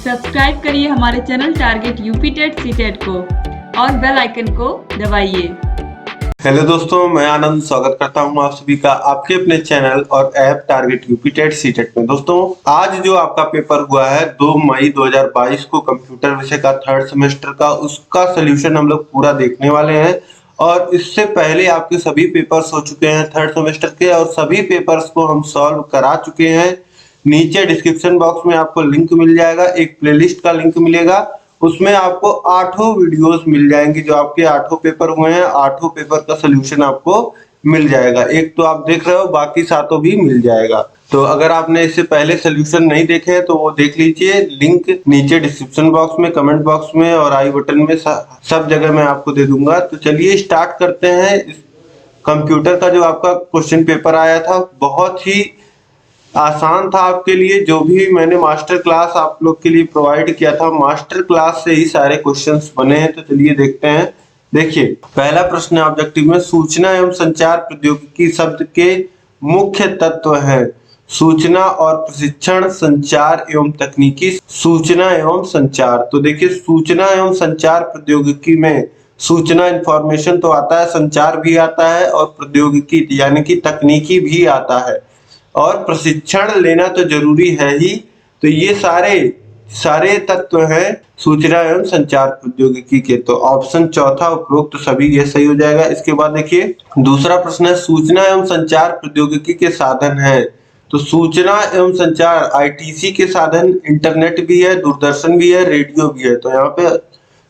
Subscribe करिए हमारे channel target UP TET CTET को और बेल आइकन को दबाइए। हेलो दोस्तों, मैं आनंद स्वागत करता हूं आप सभी का आपके अपने चैनल और app target UP TET CTET में। दोस्तों, आज जो आपका पेपर हुआ है 2 मई 2022 को कंप्यूटर विषय का थर्ड सेमेस्टर का, उसका सोल्यूशन हम लोग पूरा देखने वाले हैं। और इससे पहले आपके सभी पेपर्स हो चुके हैं थर्ड सेमेस्टर के, और सभी पेपर्स को हम सॉल्व करा चुके हैं। नीचे डिस्क्रिप्शन बॉक्स में आपको लिंक मिल जाएगा, एक प्लेलिस्ट का लिंक मिलेगा, उसमें आपको 8 वीडियोस मिल जाएंगे। जो आपके 8 पेपर हुए हैं, 8 पेपर का सोल्यूशन आपको मिल जाएगा। एक तो आप देख रहे हो, बाकी 7 भी मिल जाएगा। तो अगर आपने इससे पहले सोल्यूशन नहीं देखे हैं तो वो देख लीजिए। लिंक नीचे डिस्क्रिप्शन बॉक्स में, कमेंट बॉक्स में और आई बटन में सब जगह मैं आपको दे दूंगा। तो चलिए स्टार्ट करते हैं। कंप्यूटर का जो आपका क्वेश्चन पेपर आया था बहुत ही आसान था आपके लिए। जो भी मैंने मास्टर क्लास आप लोग के लिए प्रोवाइड किया था, मास्टर क्लास से ही सारे क्वेश्चंस बने हैं। तो चलिए देखते हैं। देखिए, पहला प्रश्न ऑब्जेक्टिव में, सूचना एवं संचार प्रौद्योगिकी शब्द के मुख्य तत्व हैं। सूचना और प्रशिक्षण, संचार एवं तकनीकी, सूचना एवं संचार। तो देखिए, सूचना एवं संचार प्रौद्योगिकी में सूचना इंफॉर्मेशन तो आता है, संचार भी आता है और प्रौद्योगिकी यानी कि तकनीकी भी आता है, और प्रशिक्षण लेना तो जरूरी है ही। तो ये सारे तत्व हैं सूचना एवं संचार प्रौद्योगिकी के। तो ऑप्शन चौथा उपरोक्त सभी ये सही हो जाएगा। इसके बाद देखिए दूसरा प्रश्न है, सूचना एवं संचार प्रौद्योगिकी के साधन है। तो सूचना एवं संचार आईटीसी के साधन इंटरनेट भी है, दूरदर्शन भी है, रेडियो भी है। तो यहाँ पे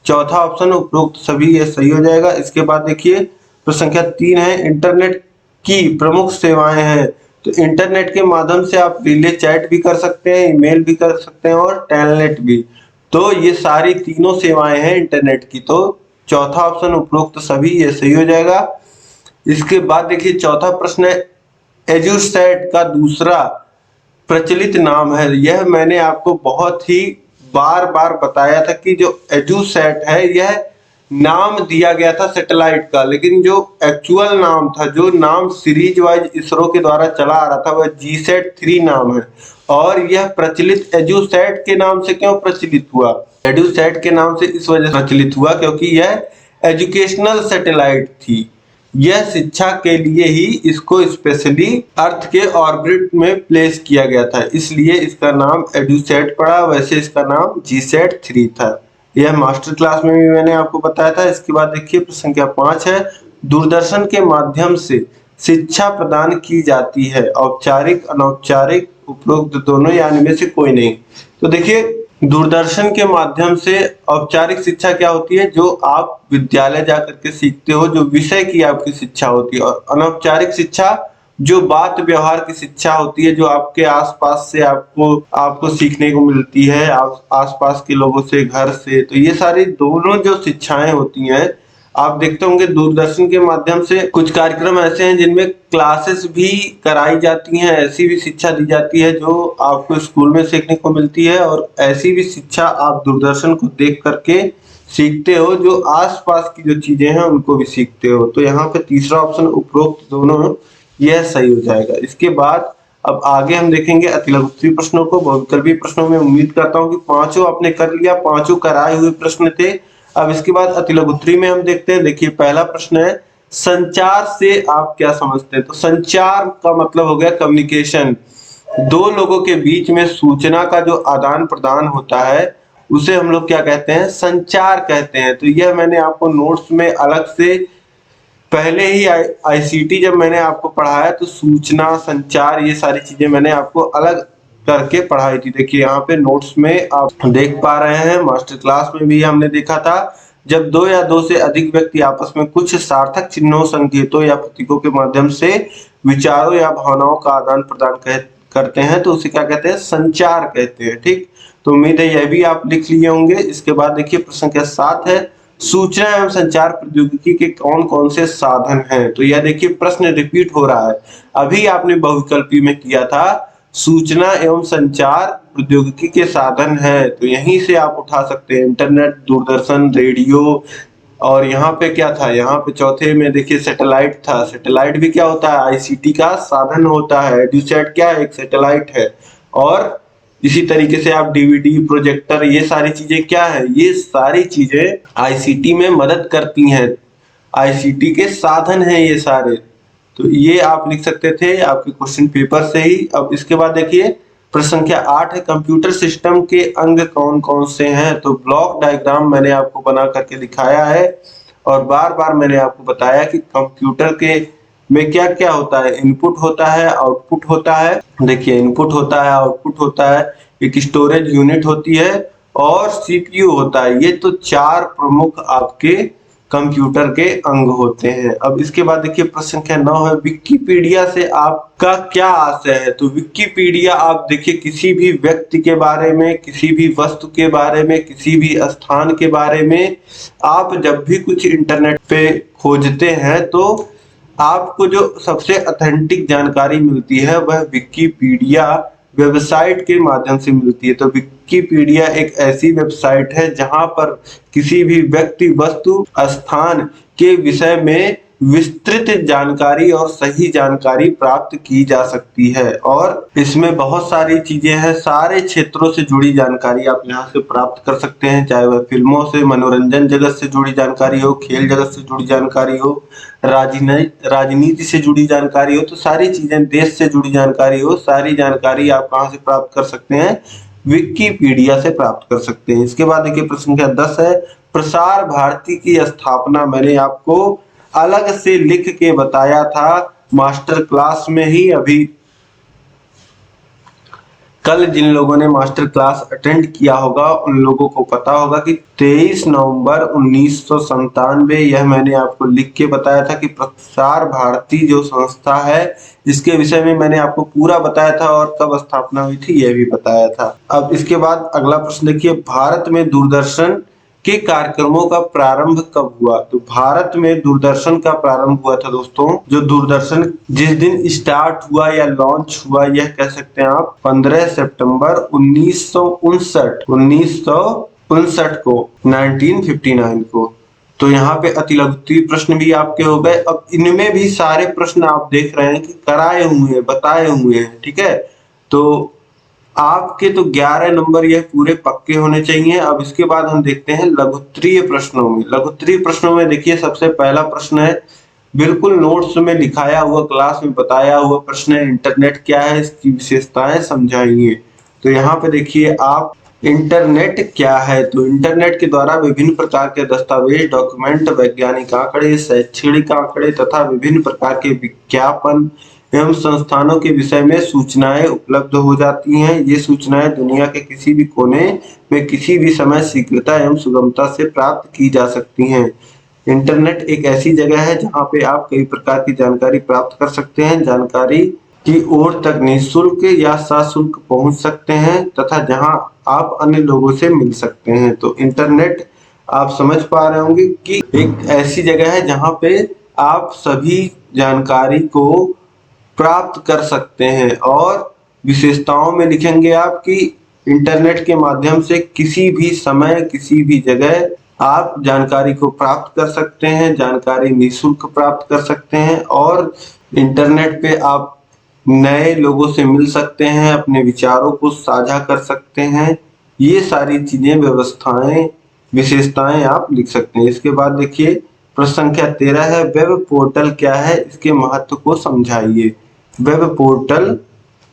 चौथा ऑप्शन उपरोक्त सभी ये सही हो जाएगा। इसके बाद देखिए प्रश्न संख्या 3 है, इंटरनेट की प्रमुख सेवाएं हैं। तो इंटरनेट के माध्यम से आप रिले चैट भी कर सकते हैं, ईमेल भी कर सकते हैं और टेलनेट भी। तो ये सारी तीनों सेवाएं हैं इंटरनेट की। तो चौथा ऑप्शन उपरोक्त सभी ये सही हो जाएगा। इसके बाद देखिए चौथा प्रश्न है, एजुसेट का दूसरा प्रचलित नाम है। यह मैंने आपको बहुत ही बार बार बताया था कि जो एजुसेट है यह नाम दिया गया था सैटेलाइट का, लेकिन जो एक्चुअल नाम था, जो नाम सीरीज वाइज इसरो के द्वारा चला आ रहा था, वह GSAT-3 नाम है। और यह प्रचलित एजुसेट के नाम से क्यों प्रचलित हुआ? एजुसेट के नाम से इस वजह से प्रचलित हुआ क्योंकि यह एजुकेशनल सैटेलाइट थी। यह शिक्षा के लिए ही इसको स्पेशली अर्थ के ऑर्बिट में प्लेस किया गया था, इसलिए इसका नाम एडुसेट पड़ा। वैसे इसका नाम GSAT-3 था। यह मास्टर क्लास में भी मैंने आपको बताया था। इसके बाद देखिए प्रश्न संख्या 5 है, दूरदर्शन के माध्यम से शिक्षा प्रदान की जाती है, औपचारिक अनौपचारिक, उपरोक्त दोनों या इनमें से कोई नहीं। तो देखिए दूरदर्शन के माध्यम से औपचारिक शिक्षा क्या होती है, जो आप विद्यालय जाकर के सीखते हो, जो विषय की आपकी शिक्षा होती है। और अनौपचारिक शिक्षा जो बात व्यवहार की शिक्षा होती है, जो आपके आसपास से आपको सीखने को मिलती है, आसपास के लोगों से, घर से। तो ये सारी दोनों जो शिक्षाएं होती हैं, आप देखते होंगे दूरदर्शन के माध्यम से कुछ कार्यक्रम ऐसे हैं जिनमें क्लासेस भी कराई जाती हैं, ऐसी भी शिक्षा दी जाती है जो आपको स्कूल में सीखने को मिलती है, और ऐसी भी शिक्षा आप दूरदर्शन को देख करके सीखते हो, जो आसपास की जो चीजें हैं उनको भी सीखते हो। तो यहाँ पे तीसरा ऑप्शन उपरोक्त दोनों यह सही हो जाएगा। इसके बाद अब आगे हम देखेंगे अतिलघुत्तरीय प्रश्नों को। बहुविकल्पीय प्रश्नों में उम्मीद करता हूँ कि पांचों आपने कर लिया, पांचों कराए हुए प्रश्न थे। अब इसके बाद अतिलघुत्तरीय में हम देखते हैं। देखिए पहला प्रश्न है, संचार से आप क्या समझते हैं? तो संचार का मतलब हो गया कम्युनिकेशन। दो लोगों के बीच में सूचना का जो आदान प्रदान होता है उसे हम लोग क्या कहते हैं? संचार कहते हैं। तो यह मैंने आपको नोट्स में अलग से पहले ही आईसीटी जब मैंने आपको पढ़ाया तो सूचना, संचार, ये सारी चीजें मैंने आपको अलग करके पढ़ाई थी। देखिए यहाँ पे नोट्स में आप देख पा रहे हैं, मास्टर क्लास में भी हमने देखा था, जब दो या दो से अधिक व्यक्ति आपस में कुछ सार्थक चिन्हों, संकेतों या प्रतीकों के माध्यम से विचारों या भावनाओं का आदान प्रदान करते हैं तो उसे क्या कहते हैं? संचार कहते हैं। ठीक, तो उम्मीद है यह भी आप लिख लिए होंगे। इसके बाद देखिए प्रश्न संख्या 7 है, सूचना एवं संचार प्रौद्योगिकी के कौन कौन से साधन हैं? तो यह देखिए प्रश्न रिपीट हो रहा है, अभी आपने बहुविकल्पी में किया था सूचना एवं संचार प्रौद्योगिकी के साधन है, तो यहीं से आप उठा सकते हैं इंटरनेट, दूरदर्शन, रेडियो। और यहाँ पे क्या था? यहाँ पे चौथे में देखिए सैटेलाइट था। सैटेलाइट भी क्या होता है? आईसीटी का साधन होता है। एडुसेट क्या है? एक सैटेलाइट है। और इसी तरीके से आप डीवीडी, प्रोजेक्टर, ये सारी चीजें क्या है, ये सारी चीजें आईसीटी में मदद करती हैं। आईसीटी के साधन हैं ये सारे। तो ये आप लिख सकते थे आपके क्वेश्चन पेपर से ही। अब इसके बाद देखिए प्रश्न संख्या 8 है, कंप्यूटर सिस्टम के अंग कौन कौन से हैं। तो ब्लॉक डायग्राम मैंने आपको बना करके दिखाया है और बार बार मैंने आपको बताया कि कंप्यूटर के में क्या क्या होता है, इनपुट होता है, आउटपुट होता है। देखिए इनपुट होता है, आउटपुट होता है, एक स्टोरेज यूनिट होती है और सीपीयू होता है। ये तो चार प्रमुख आपके कंप्यूटर के अंग होते हैं। अब इसके बाद देखिए प्रश्न संख्या 9 है, विकिपीडिया से आपका क्या आशय है। तो विकिपीडिया आप देखिए किसी भी व्यक्ति के बारे में, किसी भी वस्तु के बारे में, किसी भी स्थान के बारे में आप जब भी कुछ इंटरनेट पे खोजते हैं तो आपको जो सबसे ऑथेंटिक जानकारी मिलती है वह विकिपीडिया वेबसाइट के माध्यम से मिलती है। तो विकिपीडिया एक ऐसी वेबसाइट है जहां पर किसी भी व्यक्ति, वस्तु, स्थान के विषय में विस्तृत जानकारी और सही जानकारी प्राप्त की जा सकती है और इसमें बहुत सारी चीजें हैं। सारे क्षेत्रों से जुड़ी जानकारी आप यहां से प्राप्त कर सकते हैं, चाहे वह फिल्मों से, मनोरंजन जगत से जुड़ी जानकारी हो, खेल जगत से जुड़ी जानकारी हो, राजनीति से जुड़ी जानकारी हो, तो सारी चीजें, देश से जुड़ी जानकारी हो, सारी जानकारी आप कहां से प्राप्त कर सकते हैं, विकिपीडिया से प्राप्त कर सकते हैं। इसके बाद देखिए प्रश्न संख्या 10 है, प्रसार भारती की स्थापना मैंने आपको अलग से लिख के बताया था मास्टर क्लास में ही। अभी कल जिन लोगों ने मास्टर क्लास अटेंड किया होगा उन लोगों को पता होगा कि 23 नवंबर 1997 यह मैंने आपको लिख के बताया था कि प्रसार भारती जो संस्था है इसके विषय में मैंने आपको पूरा बताया था और कब स्थापना हुई थी यह भी बताया था। अब इसके बाद अगला प्रश्न देखिए, भारत में दूरदर्शन के कार्यक्रमों का प्रारंभ कब हुआ। तो भारत में दूरदर्शन का प्रारंभ हुआ था दोस्तों, जो दूरदर्शन जिस दिन स्टार्ट हुआ या लॉन्च हुआ यह कह सकते हैं आप 15 सितंबर 1959 को, 1959 को। तो यहाँ पे अतिलघुत्तरीय प्रश्न भी आपके हो गए। अब इनमें भी सारे प्रश्न आप देख रहे हैं कि कराए हुए हैं, बताए हुए हैं, ठीक है। तो आपके तो 11 नंबर यह पूरे पक्के होने चाहिए। अब इसके बाद हम देखते हैं लघुत्तरीय प्रश्नों में। लघुत्तरीय प्रश्नों में देखिए सबसे पहला प्रश्न है, बिल्कुल नोट्स में लिखाया हुआ, क्लास में बताया हुआ प्रश्न है, इंटरनेट क्या है, इसकी विशेषताएं समझाइए। तो यहाँ पे देखिए आप, इंटरनेट क्या है। तो इंटरनेट के द्वारा विभिन्न प्रकार के दस्तावेज, डॉक्यूमेंट, वैज्ञानिक आंकड़े, शैक्षणिक आंकड़े तथा विभिन्न प्रकार के विज्ञापन एवं संस्थानों के विषय में सूचनाएं उपलब्ध हो जाती हैं। ये सूचनाएं दुनिया के किसी भी कोने में किसी भी समय शीघ्रता एवं सुगमता से प्राप्त की जा सकती हैं। इंटरनेट एक ऐसी जगह है जहां पे आप कई प्रकार की जानकारी प्राप्त कर सकते हैं, जानकारी की ओर तक निःशुल्क या सशुल्क पहुंच सकते हैं तथा जहां आप अन्य लोगों से मिल सकते हैं। तो इंटरनेट आप समझ पा रहे होंगे कि एक ऐसी जगह है जहां पे आप सभी जानकारी को प्राप्त कर सकते हैं। और विशेषताओं में लिखेंगे आप कि इंटरनेट के माध्यम से किसी भी समय, किसी भी जगह आप जानकारी को प्राप्त कर सकते हैं, जानकारी निःशुल्क प्राप्त कर सकते हैं और इंटरनेट पे आप नए लोगों से मिल सकते हैं, अपने विचारों को साझा कर सकते हैं। ये सारी चीजें, व्यवस्थाएं, विशेषताएं आप लिख सकते हैं। इसके बाद देखिए प्रश्न संख्या 13 है, वेब पोर्टल क्या है, इसके महत्व को समझाइए। वेब पोर्टल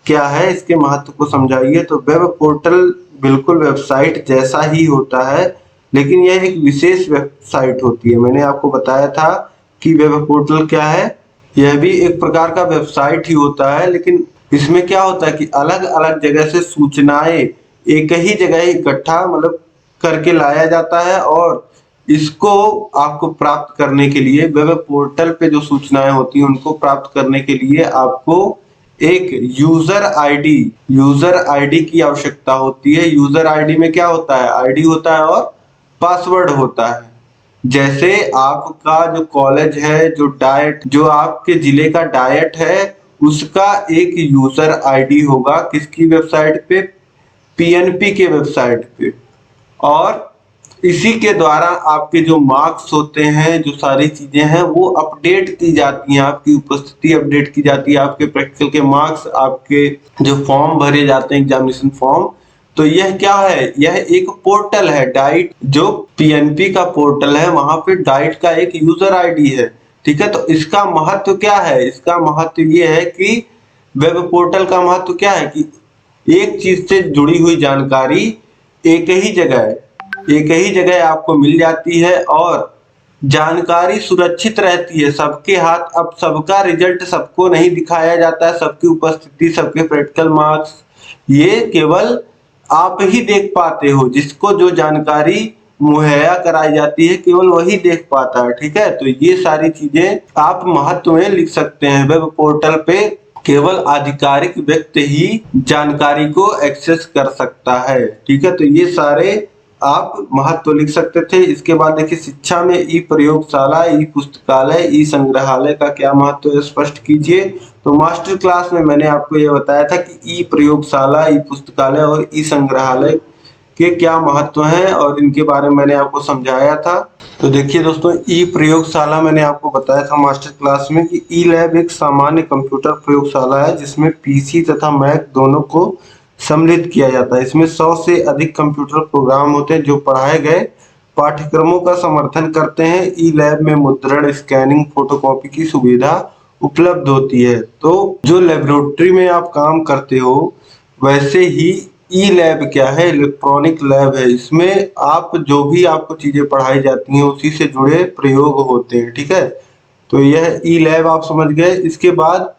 क्या है, इसके महत्व को समझाइए। तो वेब पोर्टल बिल्कुल वेबसाइट जैसा ही होता है, लेकिन यह एक विशेष वेबसाइट होती है। मैंने आपको बताया था कि वेब पोर्टल क्या है, यह भी एक प्रकार का वेबसाइट ही होता है, लेकिन इसमें क्या होता है कि अलग अलग जगह से सूचनाएं एक ही जगह इकट्ठा मतलब करके लाया जाता है और इसको आपको प्राप्त करने के लिए, वेब पोर्टल पे जो सूचनाएं होती हैं उनको प्राप्त करने के लिए आपको एक यूजर आईडी की आवश्यकता होती है। यूजर आईडी में क्या होता है, आईडी होता है और पासवर्ड होता है। जैसे आपका जो कॉलेज है, जो आपके जिले का डाइट है, उसका एक यूजर आईडी होगा किसकी वेबसाइट पे, पीएनपी के वेबसाइट पे। और इसी के द्वारा आपके जो मार्क्स होते हैं, जो सारी चीजें हैं वो अपडेट की जाती हैं, आपकी उपस्थिति अपडेट की जाती है, आपके प्रैक्टिकल के मार्क्स, आपके जो फॉर्म भरे जाते हैं एग्जामिनेशन फॉर्म। तो यह क्या है, यह एक पोर्टल है डाइट, जो पीएनपी का पोर्टल है, वहां पे डाइट का एक यूजर आईडी है। ठीक है, तो इसका महत्व क्या है, इसका महत्व ये है कि वेब पोर्टल का महत्व क्या है कि एक चीज से जुड़ी हुई जानकारी एक ही जगह आपको मिल जाती है और जानकारी सुरक्षित रहती है सबके हाथ। अब सबका रिजल्ट सबको नहीं दिखाया जाता है, सबकी उपस्थिति, सबके प्रैक्टिकल मार्क्स ये केवल आप ही देख पाते हो। जिसको जो जानकारी मुहैया कराई जाती है केवल वही देख पाता है। ठीक है, तो ये सारी चीजें आप महत्व में लिख सकते हैं। वेब पोर्टल पे केवल आधिकारिक व्यक्ति ही जानकारी को एक्सेस कर सकता है। ठीक है, तो ये सारे आप महत्व लिख सकते थे। इसके बाद देखिए, शिक्षा में ई प्रयोगशाला, ई पुस्तकालय, ई संग्रहालय का क्या महत्व है, स्पष्ट कीजिए। तो मास्टर क्लास में मैंने आपको यह बताया था कि ई प्रयोगशाला, ई पुस्तकालय और ई संग्रहालय के क्या महत्व हैं और इनके बारे में मैंने आपको समझाया था। तो देखिए दोस्तों, ई प्रयोगशाला मैंने आपको बताया था मास्टर क्लास में कि ई लैब एक सामान्य कंप्यूटर प्रयोगशाला है जिसमें पीसी तथा मैक दोनों को सम्मिलित किया जाता है। इसमें 100 से अधिक कंप्यूटर प्रोग्राम होते हैं जो पढ़ाए गए पाठ्यक्रमों का समर्थन करते हैं। ई लैब में मुद्रण, स्कैनिंग, फोटोकॉपी की सुविधा उपलब्ध होती है। तो जो लेबोरेटरी में आप काम करते हो वैसे ही ई लैब क्या है, इलेक्ट्रॉनिक लैब है। इसमें आप जो भी आपको चीजें पढ़ाई जाती हैं उसी से जुड़े प्रयोग होते हैं। ठीक है, तो यह ई लैब आप समझ गए। इसके बाद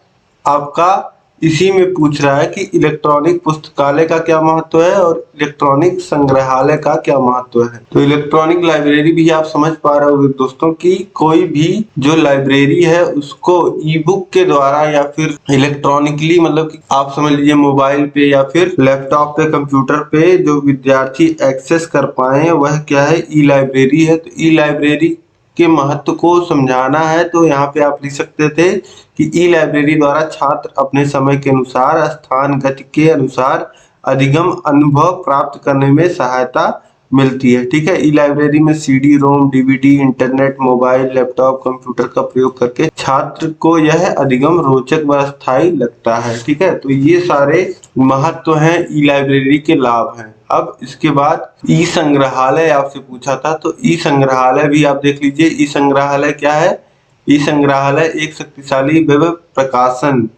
आपका इसी में पूछ रहा है कि इलेक्ट्रॉनिक पुस्तकालय का क्या महत्व है और इलेक्ट्रॉनिक संग्रहालय का क्या महत्व है। तो इलेक्ट्रॉनिक लाइब्रेरी भी आप समझ पा रहे होंगे दोस्तों कि कोई भी जो लाइब्रेरी है उसको ई बुक के द्वारा या फिर इलेक्ट्रॉनिकली, मतलब कि आप समझ लीजिए मोबाइल पे या फिर लैपटॉप पे, कंप्यूटर पे जो विद्यार्थी एक्सेस कर पाए वह क्या है, ई लाइब्रेरी है। तो ई लाइब्रेरी के महत्व को समझाना है तो यहाँ पे आप लिख सकते थे कि ई लाइब्रेरी द्वारा छात्र अपने समय के अनुसार, स्थान, गति के अनुसार अधिगम अनुभव प्राप्त करने में सहायता मिलती है। ठीक है, ई लाइब्रेरी में CD ROM, DVD, internet, mobile, laptop, computer का प्रयोग करके छात्र को यह अधिगम रोचक व अस्थायी लगता है। ठीक है, तो ये सारे महत्व हैं, ई लाइब्रेरी के लाभ हैं। अब इसके बाद ई संग्रहालय आपसे पूछा था, तो ई संग्रहालय भी आप देख लीजिए। ई संग्रहालय क्या है, ई संग्रहालय एक शक्तिशाली वेब प्रकाशन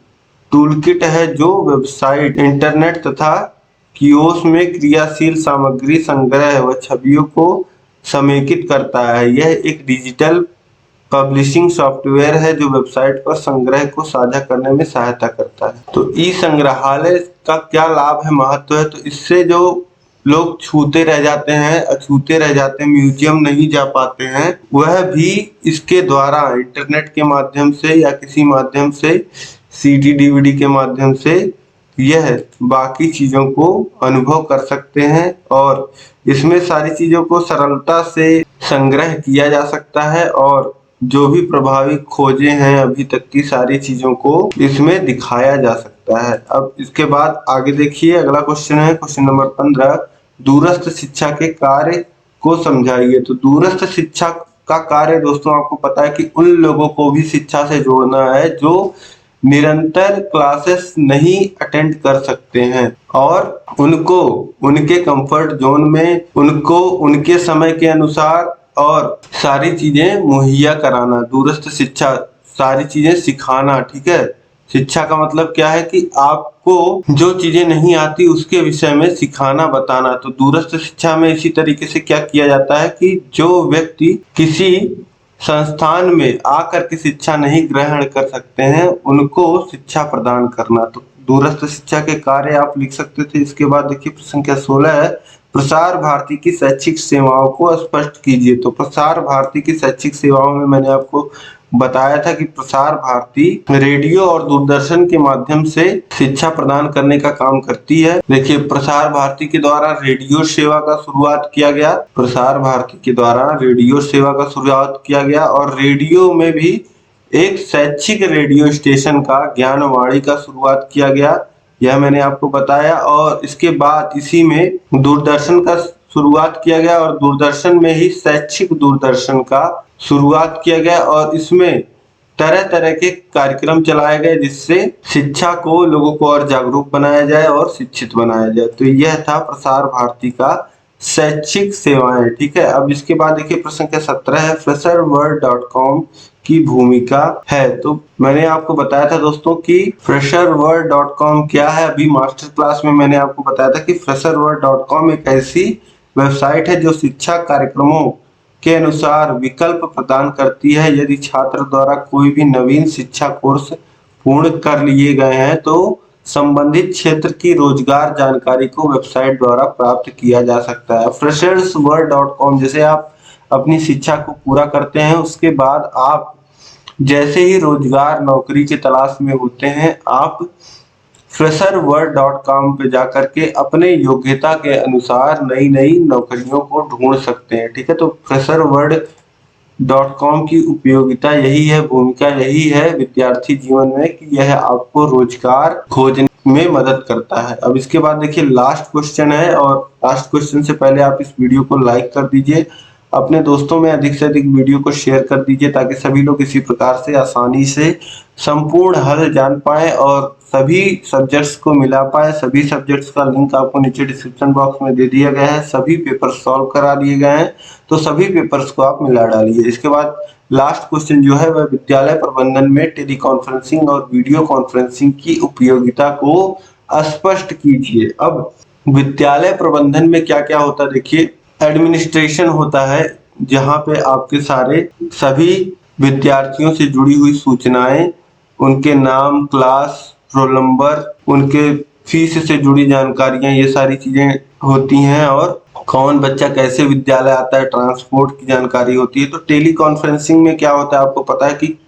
टूलकिट है जो वेबसाइट, इंटरनेट तथा कियोस्क में क्रियाशील सामग्री संग्रह व छवियों को समेकित करता है। यह एक डिजिटल पब्लिशिंग सॉफ्टवेयर है जो वेबसाइट पर संग्रह को साझा करने में सहायता करता है। तो ई संग्रहालय का क्या लाभ है, महत्व है, तो इससे जो लोग छूते रह जाते हैं, अछूते रह जाते हैं, म्यूजियम नहीं जा पाते हैं, वह भी इसके द्वारा इंटरनेट के माध्यम से या किसी माध्यम से, सीडी डीवीडी के माध्यम से यह बाकी चीजों को अनुभव कर सकते हैं और इसमें सारी चीजों को सरलता से संग्रह किया जा सकता है और जो भी प्रभावी खोजें हैं अभी तक की सारी चीजों को इसमें दिखाया जा सकता है। अब इसके बाद आगे देखिए, अगला क्वेश्चन है क्वेश्चन नंबर 15, दूरस्थ शिक्षा के कार्य को समझाइए। तो दूरस्थ शिक्षा का कार्य दोस्तों आपको पता है कि उन लोगों को भी शिक्षा से जोड़ना है जो निरंतर क्लासेस नहीं अटेंड कर सकते हैं और उनको उनके कंफर्ट जोन में, उनको उनके समय के अनुसार और सारी चीजें मुहैया कराना। दूरस्थ शिक्षा, सारी चीजें सिखाना। ठीक है, शिक्षा का मतलब क्या है कि आपको जो चीजें नहीं आती उसके विषय में सिखाना, बताना। तो दूरस्थ शिक्षा में इसी तरीके से क्या किया जाता है कि जो व्यक्ति किसी संस्थान में आकर के शिक्षा नहीं ग्रहण कर सकते हैं उनको शिक्षा प्रदान करना। तो दूरस्थ शिक्षा के कार्य आप लिख सकते थे। इसके बाद देखिए प्रश्न संख्या 16 है, प्रसार भारती की शैक्षिक सेवाओं को स्पष्ट कीजिए। तो प्रसार भारती की शैक्षिक सेवाओं में मैंने आपको बताया था कि प्रसार भारती रेडियो और दूरदर्शन के माध्यम से शिक्षा प्रदान करने का काम करती है। देखिए, प्रसार भारती के द्वारा रेडियो सेवा का शुरुआत किया गया, प्रसार भारती के द्वारा रेडियो सेवा का शुरुआत किया गया और रेडियो में भी एक शैक्षिक रेडियो स्टेशन का, ज्ञानवाणी का शुरुआत किया गया, यह मैंने आपको बताया। और इसके बाद इसी में दूरदर्शन का शुरुआत किया गया और दूरदर्शन में ही शैक्षिक दूरदर्शन का शुरुआत किया गया और इसमें तरह तरह के कार्यक्रम चलाए गए जिससे शिक्षा को लोगों को और जागरूक बनाया जाए और शिक्षित बनाया जाए। तो यह था प्रसार भारती का शैक्षिक सेवाएं। ठीक है, अब इसके बाद देखिए प्रश्न संख्या 17 है, fresherworld.com की भूमिका है। तो मैंने आपको बताया था दोस्तों कि fresherworld.com क्या है। अभी मास्टर क्लास में मैंने आपको बताया था कि fresherworld.com एक ऐसी वेबसाइट है जो शिक्षा कार्यक्रमों के अनुसार विकल्प प्रदान करती है। यदि छात्र द्वारा कोई भी नवीन शिक्षा कोर्स पूर्ण कर लिए गए हैं तो संबंधित क्षेत्र की रोजगार जानकारी को वेबसाइट द्वारा प्राप्त किया जा सकता है। freshersworld.com जैसे आप अपनी शिक्षा को पूरा करते हैं उसके बाद आप जैसे ही रोजगार नौकरी की तलाश में होते हैं आप fresherworld.com पे जाकर के अपने योग्यता के अनुसार नई नई नौकरियों को ढूंढ सकते हैं। ठीक है, तो fresherworld.com की उपयोगिता यही है, भूमिका यही है विद्यार्थी जीवन में कि यह आपको रोजगार खोजने में मदद करता है। अब इसके बाद देखिए लास्ट क्वेश्चन है और लास्ट क्वेश्चन से पहले आप इस वीडियो को लाइक कर दीजिए, अपने दोस्तों में अधिक से अधिक वीडियो को शेयर कर दीजिए ताकि सभी लोग इसी प्रकार से आसानी से संपूर्ण हल जान पाए और सभी सब्जेक्ट्स को मिला पाए। सभी सब्जेक्ट्स का लिंक आपको नीचे डिस्क्रिप्शन बॉक्स में दे दिया गया है, सभी पेपर सॉल्व करा दिए गए हैं, तो सभी पेपर्स को आप मिला डालिए। इसके बाद लास्ट क्वेश्चन जो है वह विद्यालय प्रबंधन में टेली कॉन्फ्रेंसिंग और वीडियो कॉन्फ्रेंसिंग की उपयोगिता को स्पष्ट कीजिए। अब विद्यालय प्रबंधन में क्या क्या होता है देखिए, एडमिनिस्ट्रेशन होता है जहां पे आपके सारे सभी विद्यार्थियों से जुड़ी हुई सूचनाएं, उनके नाम, क्लास, रोल नंबर, उनके फीस से जुड़ी जानकारियां, ये सारी चीजें होती हैं और कौन बच्चा कैसे विद्यालय आता है, ट्रांसपोर्ट की जानकारी होती है। तो टेली कॉन्फ्रेंसिंग में क्या होता है आपको पता है कि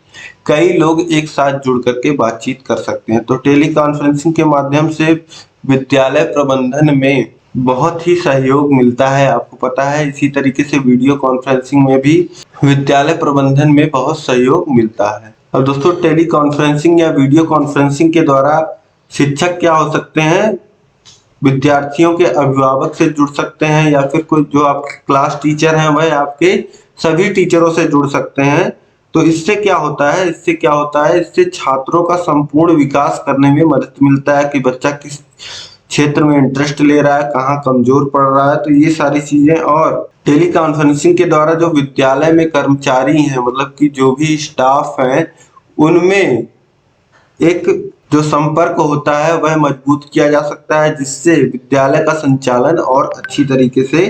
कई लोग एक साथ जुड़ करके बातचीत कर सकते हैं। तो टेली कॉन्फ्रेंसिंग के माध्यम से विद्यालय प्रबंधन में बहुत ही सहयोग मिलता है, आपको पता है। इसी तरीके से वीडियो कॉन्फ्रेंसिंग में भी विद्यालय प्रबंधन में बहुत सहयोग मिलता है। अब दोस्तों टेली कॉन्फ्रेंसिंग या वीडियो कॉन्फ्रेंसिंग के द्वारा शिक्षक क्या हो सकते हैं, विद्यार्थियों के अभिभावक से जुड़ सकते हैं या फिर कोई जो आपके क्लास टीचर हैं वह आपके सभी टीचरों से जुड़ सकते हैं। तो इससे क्या होता है, इससे छात्रों का संपूर्ण विकास करने में मदद मिलता है कि बच्चा किस क्षेत्र में इंटरेस्ट ले रहा है, कहाँ कमजोर पड़ रहा है। तो ये सारी चीजें, और टेली कॉन्फ्रेंसिंग के द्वारा जो विद्यालय में कर्मचारी हैं, मतलब कि जो भी स्टाफ हैं, उनमें एक जो संपर्क होता है वह मजबूत किया जा सकता है जिससे विद्यालय का संचालन और अच्छी तरीके से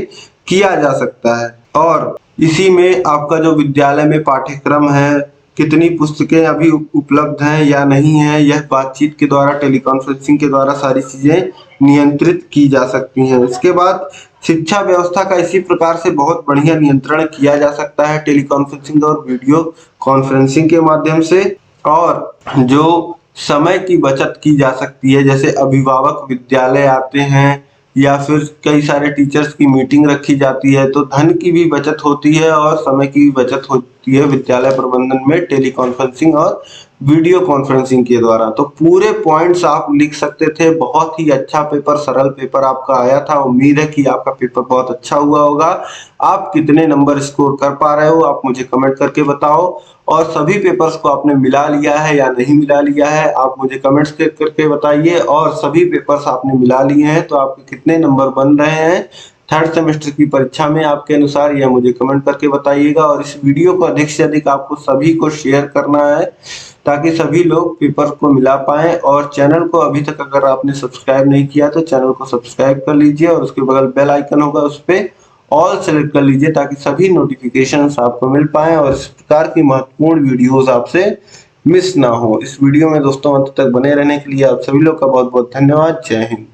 किया जा सकता है। और इसी में आपका जो विद्यालय में पाठ्यक्रम है, कितनी पुस्तकें अभी उपलब्ध हैं या नहीं है, यह बातचीत के द्वारा, टेली कॉन्फ्रेंसिंग के द्वारा सारी चीजें नियंत्रित की जा सकती हैं। इसके बाद शिक्षा व्यवस्था का इसी प्रकार से बहुत बढ़िया नियंत्रण किया जा सकता है टेली कॉन्फ्रेंसिंग और वीडियो कॉन्फ्रेंसिंग के माध्यम से। और जो समय की बचत की जा सकती है, जैसे अभिभावक विद्यालय आते हैं या फिर कई सारे टीचर्स की मीटिंग रखी जाती है, तो धन की भी बचत होती है और समय की भी बचत होती है विद्यालय प्रबंधन में टेली कॉन्फ्रेंसिंग और वीडियो कॉन्फ्रेंसिंग के द्वारा। तो पूरे पॉइंट्स आप लिख सकते थे। बहुत ही अच्छा पेपर, सरल पेपर आपका आया था। उम्मीद है कि आपका पेपर बहुत अच्छा हुआ होगा। आप कितने नंबर स्कोर कर पा रहे हो आप मुझे कमेंट करके बताओ, और सभी पेपर्स को आपने मिला लिया है या नहीं मिला लिया है आप मुझे कमेंट्स करके बताइए। और सभी पेपर्स आपने मिला लिए हैं तो आपके कितने नंबर बन रहे हैं थर्ड सेमेस्टर की परीक्षा में आपके अनुसार, यह मुझे कमेंट करके बताइएगा। और इस वीडियो को अधिक से अधिक आपको सभी को शेयर करना है ताकि सभी लोग पेपर को मिला पाएं। और चैनल को अभी तक अगर आपने सब्सक्राइब नहीं किया तो चैनल को सब्सक्राइब कर लीजिए और उसके बगल बेल आइकन होगा उस पर ऑल सेलेक्ट कर लीजिए ताकि सभी नोटिफिकेशंस आपको मिल पाए और इस प्रकार की महत्वपूर्ण वीडियोस आपसे मिस ना हो। इस वीडियो में दोस्तों अंत तक बने रहने के लिए आप सभी लोग का बहुत बहुत धन्यवाद। जय हिंद।